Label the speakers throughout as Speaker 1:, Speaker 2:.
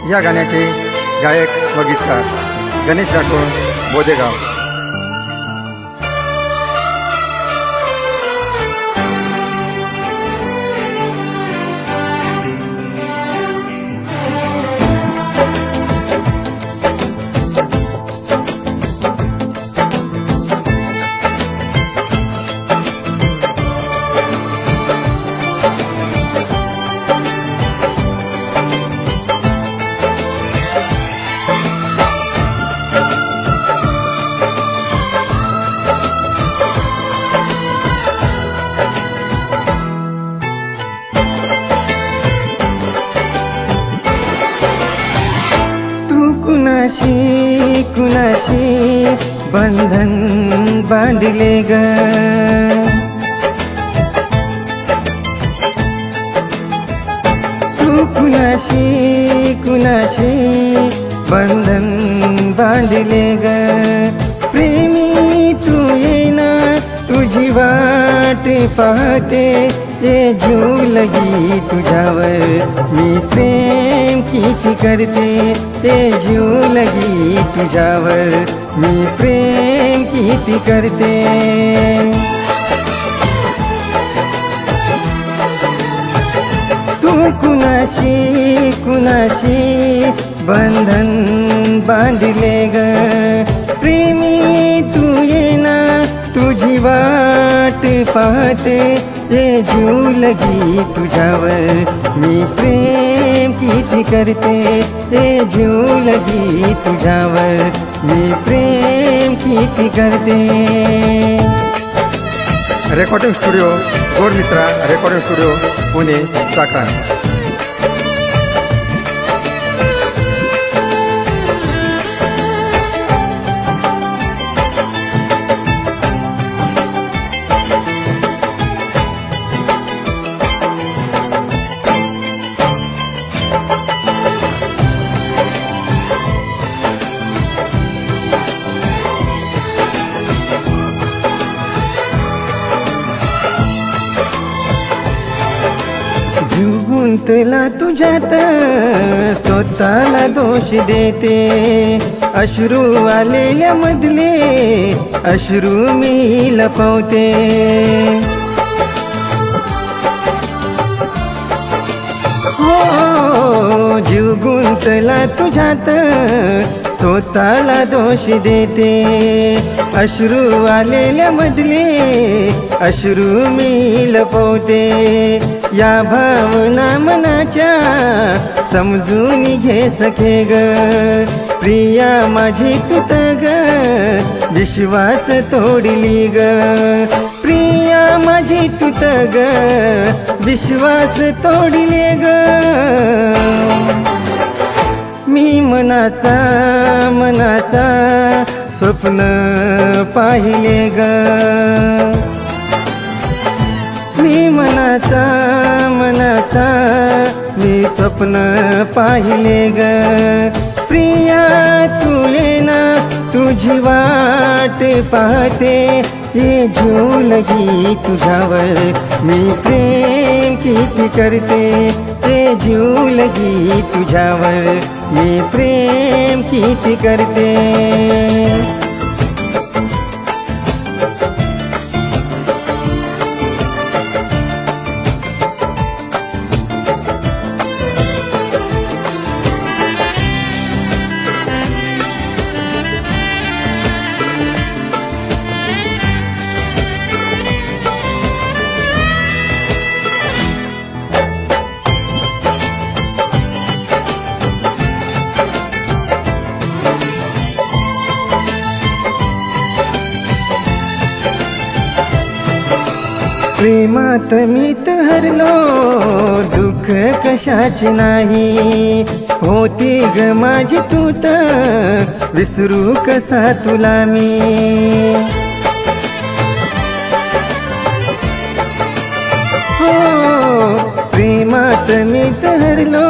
Speaker 1: या गाण्याचे गायक व गीतकार गणेश राठोड बोदेगाव।
Speaker 2: कुणाशी कुणाशी बंधन बांधले ग, तू कुणाशी कुणाशी बंधन बांधले ग। प्रेमी तू येना तुझी वाट पाहते, ये जीव लगी तुझ्यावर मी प्रेम किती करते, ये जीव लगी तुझ्यावर मी प्रेम किती करते। तू कुणाशी कुणाशी बंधन बांधले ग, प्रेमी तू येना तुझी वाट पाहते, ये जीव लगी तुझ्यावर मी प्रेम किती करते, ये जीव लगी तुझ्यावर मी प्रेम किती करते।
Speaker 1: रेकॉर्डिंग स्टुडिओ गोडमित्रा रेकॉर्डिंग स्टुडिओ पुणे चाकण।
Speaker 2: जीव गुंतला तुझ्यात स्वतःला दोष देते, अश्रू आलेल्या मधले अश्रू मी लपवते। हो जीव गुंतला तुझ्यात स्वतःला दोष देते, अश्रू आलेल्या मधले अश्रू मी लपवते। या भावना मनाच्या समजून घे सखे ग, प्रिया माझी तू ग विश्वास तोडली ग, प्रिया माझी तू ग विश्वास तोडले ग। मी मनाचा मनाचा स्वप्न पाहिले ग, मी मनाचा मनाचा मी स्वप्न पाहिले ग। प्रिया तू येना तुझी वाट पाहते, ये जीव लगी तुझ्यावर मी प्रेम किती करते, ये जीव लगी तुझ्यावर मी प्रेम किती करते। प्रेमात मी हरलो दुःख कशाचे नाही, होती ग माझी तू तर विसरू कसा तुला मी। हो प्रेमात मी हरलो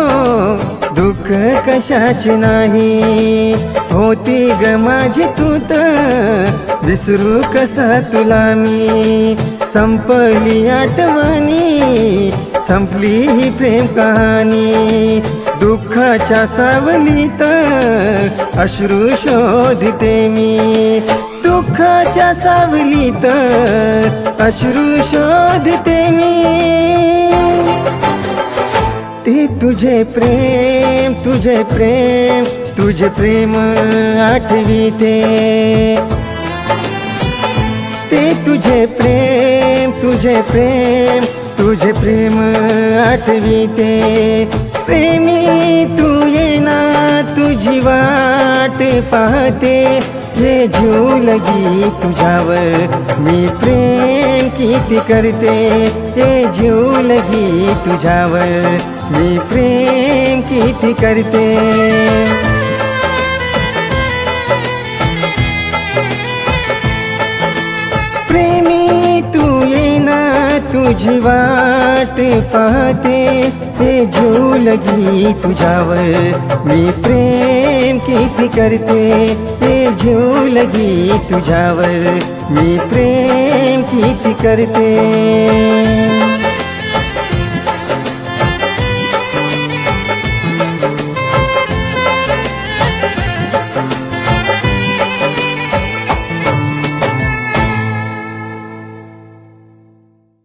Speaker 2: दुःख कशाचे नाही, होती ग माझी तू तर विसरू कसा तुला मी। संपली आठवणी संपली ही प्रेम कहाणी, दुःखाच्या सावलीत अश्रू शोधते मी, दुःखाच्या सावलीत अश्रू शोधते मी. ते तुझे प्रेम, तुझे प्रेम, तुझे प्रेम आठविते. ते तुझे प्रेम, तुझे प्रेम, तुझे प्रेम आठविते. प्रेमी तू येना तुझी वाट पाहते. ये जीव लगी तुझ्यावर मी प्रेम किती करते. ये जीव लगी तुझ्यावर मी प्रेम किती करते. प्रेमी तू येना तुझी वाट पाहते. हे जीव लगी तुझ्यावर मी प्रेम किती करते. हे जीव लगी तुझ्यावर मी प्रेम किती करते.